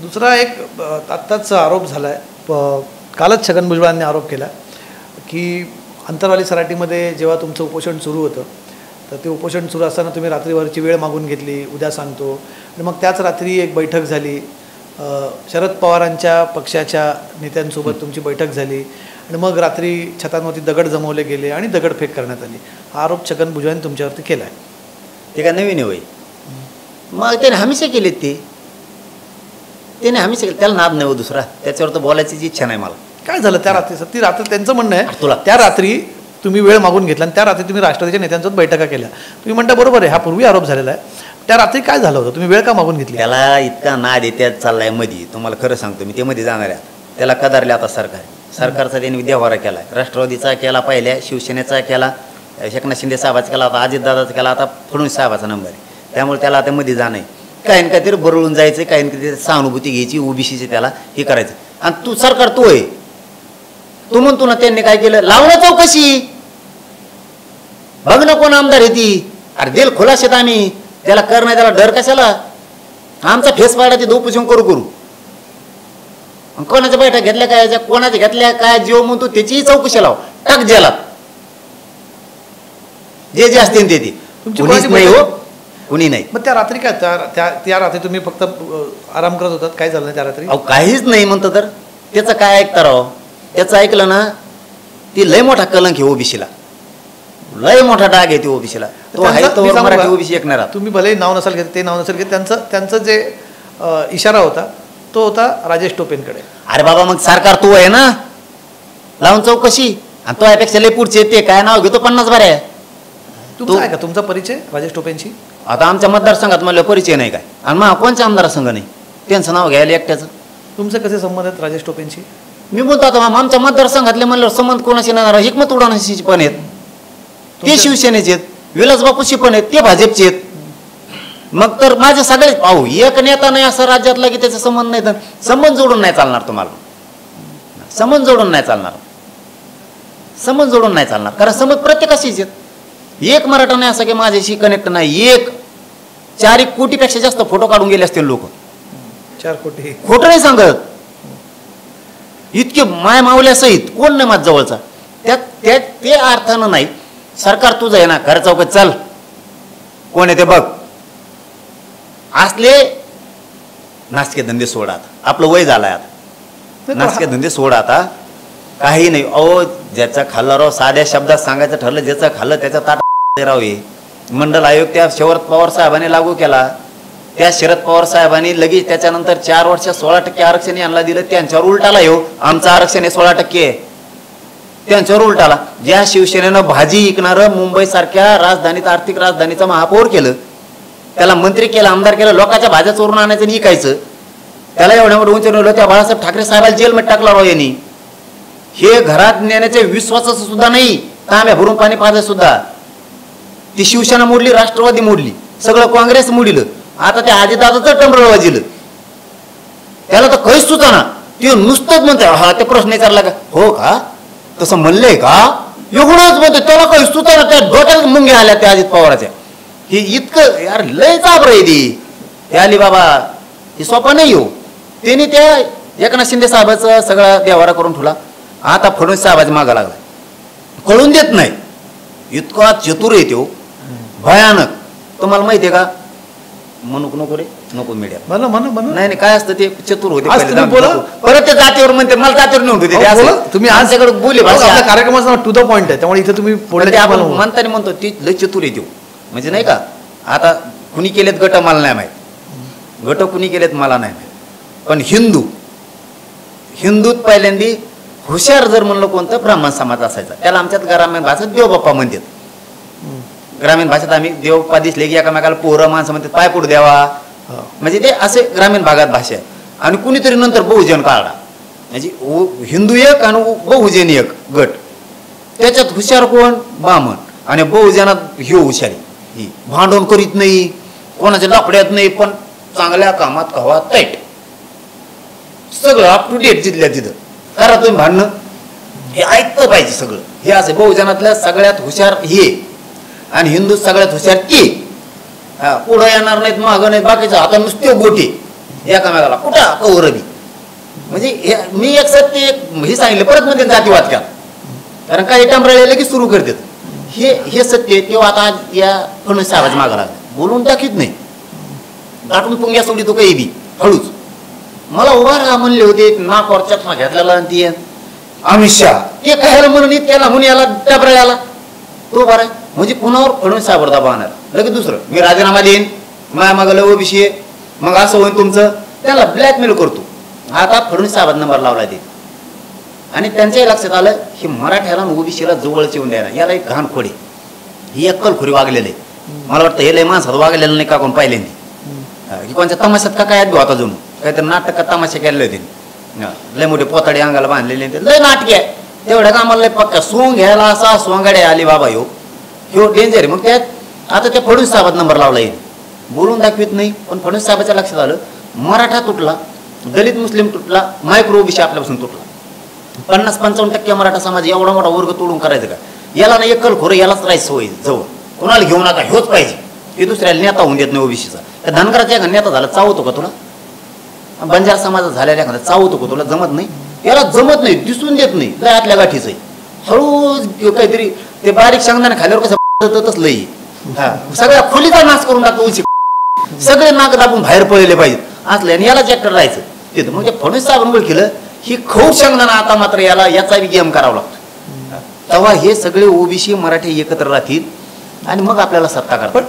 दुसरा एक आत्ताच आरोप झाला आहे, कालच छगन भुजबळांनी आरोप केला की अंतरवाली सराटीमध्ये जेव्हा तुमचं उपोषण सुरू होतं तर ते उपोषण सुरू असताना तुम्ही रात्रीभरची वेळ मागून घेतली, उद्या सांगतो, आणि मग त्याच रात्री एक बैठक झाली, शरद पवारांच्या पक्षाच्या नेत्यांसोबत तुमची बैठक झाली आणि मग रात्री छतांवरती दगड जमवले गेले आणि दगडफेक करण्यात आली. हा आरोप छगन भुजबळांनी तुमच्यावरती केला आहे. ते का नवीन होय? मग त्याने हमेशा केलेत, त्याने हमेशा केलं, त्याला नाद नाही हो दुसरा, त्याच्यावर तर बोलायची इच्छा नाही मला. काय झालं त्या रात्री? ती रात्री त्यांचं म्हणणं आहे तुला त्या रात्री तुम्ही वेळ मागून घेतला आणि त्या रात्री तुम्ही राष्ट्रवादीच्या नेत्यांसोबत बैठका केल्या. तुम्ही म्हणता बरोबर आहे, हा पूर्वी आरोप झालेला आहे. त्या रात्री काय झालं होतं? तुम्ही वेळ का मागून घेतली? त्याला इतका नाद येत्यात चाललाय मध्ये, तुम्हाला खरं सांगतो मी, ते मध्ये जाणार आहे. त्याला कदारले आता सरकारचा त्यांनी व्यवहार केला, राष्ट्रवादीचा केला, पहिल्या शिवसेनेचा केला, एकनाथ शिंदे साहेबाचा केला, आता अजितदादाचा केला, आता फडणवीस साहेबाचा नंबर आहे. त्यामुळे त्याला आता मध्ये जाणं आहे, काही ना काहीतरी बरळून जायचं, काही ना काहीतरी सहानुभूती घ्यायची, ओबीसीची त्याला हे करायचं. आणि तू सरकार तू आहे, तू म्हणतो ना त्यांनी काय केलं, लावणं चौकशी, बघ ना कोण आमदार आहे ती. अरे दिल खुलाशेत आम्ही, त्याला कर नाही, त्याला डर कशाला? आमचा फेस पाडा ते दोपुसून करू. कोणाच्या बैठक घेतल्या काय, कोणाच्या घेतल्या काय, जीव म्हणतो त्याचीही चौकशी लाव, टाक जेलात, जे असतील ते. तुमची नाही हो, कुणी नाही. मग त्या रात्री काय, त्या रात्री तुम्ही फक्त आराम करत होतात? काय झालं त्या रात्री? अहो काहीच नाही म्हणतं तर त्याचं काय ऐकता राव? त्याचं ऐकलं ना, ती लय मोठा कलंक आहे ओबीसीला, लय मोठा डाग आहे ती ओबीसीला. तो आहे तो मराठी ओबीसी ऐकणार. तुम्ही भले नाव नसाल घेत, ते नाव नसाल घेत, त्यांचं जे इशारा होता तो होता राजेश टोपेंकडे. अरे बाबा मग सरकार तू आहे ना, लावून चौकशी, आणि तो यापेक्षा लय पुढचे ते काय नाव घेतो 50 बाऱ्या. तुमचा आहे का तुमचा परिचय राजेश टोपेंशी? आता आमच्या मतदारसंघात मला परिचय नाही काय, आणि मग कोणच्या आमदारसंघ नाही त्यांचं नाव घ्यायला एकट्याचं. तुमचे कसे संबंध आहेत राजेश टोपेंशी? मी बोलतो आता आमच्या मतदारसंघातले म्हणल्यावर संबंध कोणाशी नाही, हिकमत उडाणाशी पण आहेत, ते शिवसेनेचे आहेत, विलास बापूशी पण आहेत, ते भाजपचे आहेत. मग तर माझे सगळे पाहू, एक नेता नाही असं राज्यातला की त्याचा संबंध नाही. तर संबंध जोडून नाही चालणार तुम्हाला, संबंध जोडून नाही चालणार, संबंध जोडून नाही चालणार. कारण संबंध प्रत्येकाशीच आहेत. एक मराठा नाही असं की माझ्याशी कनेक्ट नाही. 4 कोटीपेक्षा जास्त फोटो काढून गेले असतील लोक. 4 कोटी खोटं नाही सांगत, इतके माय मावल्यासहित कोण नाही माझ जवळचा. ते अर्थानं नाही. सरकार तुझं आहे ना, घर चौकात चल, कोण आहे ते बघ. असले नासके धंदे सोडा, आता आपलं वय झालंय, आता नासके धंदे सोडा, आता काही नाही. अहो ज्याचा खाल्ला राव, साध्या शब्दात सांगायचं ठरलं, ज्याचं खाल्लं त्याचा ताट राव. हे मंडल आयोग त्या शरद पवार साहेबांनी लागू केला, त्या शरद पवार साहेबांनी लगेच त्याच्यानंतर 4 वर्षात 16% आरक्षण यांना दिलं. त्यांच्यावर उलटाला येऊ, आमचं आरक्षण आहे 16% आहे, त्यांच्यावर उलटाला. ज्या शिवसेनेनं भाजी विकणारं मुंबईसारख्या राजधानीत, आर्थिक राजधानीचा महापौर केलं, त्याला मंत्री केलं, आमदार केलं, लोकांच्या भाज्या चोरून आणायचं आणि विकायचं, त्याला एवढ्या मोठं उंच नेलं. त्या बाळासाहेब ठाकरे साहेबाला जेलमध्ये टाकला राव यांनी. हे घरात नेण्याच्या विश्वासाचं सुद्धा नाही, तांब्या भरून पाणी पाजायचं सुद्धा. ती शिवसेना मोडली, राष्ट्रवादी मोडली, सगळं काँग्रेस मोडलं. आता त्या अजितदादाचं टंबरं वाजलं, त्याला तर काहीच सुद्धा ते नुसतंच म्हणते हा ते प्रश्न विचारला का, हो का तसं म्हणलंय का, एवढंच म्हणतो. त्याला काही सुद्धा त्या डोक्यात मुंग्या आल्या त्या अजित पवाराच्या. हे इतकं यार लय चाबर आहे ती आली बाबा, ही सोपा नाही हो. त्यांनी त्या एकनाथ शिंदे साहेबाचा सगळा व्यवहार करून ठेवला. आता फडणवीस साहेबाचा मागा लागला, कळून देत नाही. इतका चतुर आहे तो, भयानक. तुम्हाला माहिती आहे का? म्हणू नको रे, नको मीडिया नाही काय असतं ते चतुर होते. परत ते जातीवर म्हणते, मला जातीवर नेऊन होते. तुम्ही आज सगळं बोलले कार्यक्रमाचा टू द पॉईंट आहे, त्यामुळे इथे तुम्ही म्हणताना म्हणतो ती लय चतुर आहे तो. म्हणजे नाही का, आता कुणी केलेत गट मला नाही माहीत, गट कुणी केलेत मला नाही माहीत, पण हिंदूत पहिल्यांदी हुशार जर म्हणलं कोणतं ब्राह्मण समाज असायचा. त्याला आमच्यात ग्रामीण भाषेत देवबाप्पा म्हणतात. ग्रामीण भाषेत आम्ही देवबाप्पा दिसले की एकामेकाला पोरं माणसं म्हणतात पाय पुढे द्यावा, म्हणजे ते असे ग्रामीण भागात भाषा आहे. आणि कुणीतरी नंतर बहुजन काढला, म्हणजे हिंदू एक आणि बहुजन एक गट. त्याच्यात हुशार कोण? ब्राह्मण. आणि बहुजनात ह्यो हुशारी, ही भांडण करीत नाही, कोणाच्या लाकड्यात नाही, पण चांगल्या कामात कवा तैट, सगळं अप टू डेट जिथल्या तिथं. करा तुम्ही भांडणं, हे ऐकतं पाहिजे सगळं. हे असे बहुजनातल्या सगळ्यात हुशार हे, आणि हिंदू सगळ्यात हुशार ते. पुढं येणार नाहीत, मागं नाहीत, बाकीचं आता नुसते गोटे. एकामेकाला कुठं कौरवी. म्हणजे मी एक सत्य हे सांगितलं परत मध्ये जातीवाद का, कारण काही टांबराळे लगेच सुरू करतात. हे सत्य तेव्हा आता या फडणवीस साहेबाच्या मागा लागला, बोलून टाकीत नाही, दाटून पुंग्या सोडी तो काही बी हळूच. मला उभा राहा म्हणले होते, नाकावर चष्मा घेतलेला ती अमित शहा ते काय म्हणून इतक्याला म्हणून याला टांबराळ्याला तो बरा. म्हणजे पुन्हावर फडणवीस साहेब दबाव आणणार लगेच. दुसरं मी राजीनामा देईन, माया मागं लव विषय, मग असं होईल तुमचं, त्याला ब्लॅकमेल करतो. आता फडणवीस साहेबांना नंबर लावला ते, आणि त्यांच्याही लक्षात आलं की मराठ्याला ओबीसीला जवळच येऊन द्यायला, याला एक घाण खोडी, ही अक्कलखोरी वागलेलं आहे. मला वाटतं हे लय माणसात वागलेलं नाही का कोण पहिल्यांदी, की कोणत्या तमाशात का काय होता जणू काहीतरी नाटक तमाशा केले होते, लय मोठे पोताडे अंगाला बांधलेले, लय नाटके आहे तेवढ्या कामाला लय पक्का सोंग घ्यायला असा सोंगाड्या आली बाबा ह्यो डेंजर आहे. मग त्यात आता त्या फडणवीस साहेबात नंबर लावला येईल, बोलून दाखवित नाही. पण फडणवीस साहेबाच्या लक्षात आलं मराठा तुटला, दलित मुस्लिम तुटला, मायक्रो ओबीसी आपल्यापासून तुटला, 50-55% मराठा समाज एवढा मोठा वर्ग तोडून करायचं का, याला ना एकल खोरं यालाच राहायचं सवय जवळ, कोणाला घेऊ नका ह्योच पाहिजे, ते दुसऱ्याला नेता होऊन देत नाही ओबीसीचा. त्या धनगराच्या एखादा नेता झाला चावतो का तुला, बंजारा समाजात झालेला एखादा चावतो का तुला, जमत नाही, याला जमत नाही, दिसून देत नाही, लय आतल्या गाठीच आहे. हळू काहीतरी ते बारीक शेंगदाणे खाल्यावर कसं तसलं लई सगळ्या खोलीचा नाश करून टाकतो, सगळे नाक दाबून बाहेर पडलेले पाहिजेत असले, आणि याला चॅक्टर राहायचं तिथं. मग ते फडणवीस साहेबांनी केलं ही खौट शेंगदाणा, आता मात्र याचा बी गेम करावा लागतो. तेव्हा हे सगळे ओबीसी मराठी एकत्र राहतील आणि मग आपल्याला सत्ता करतात.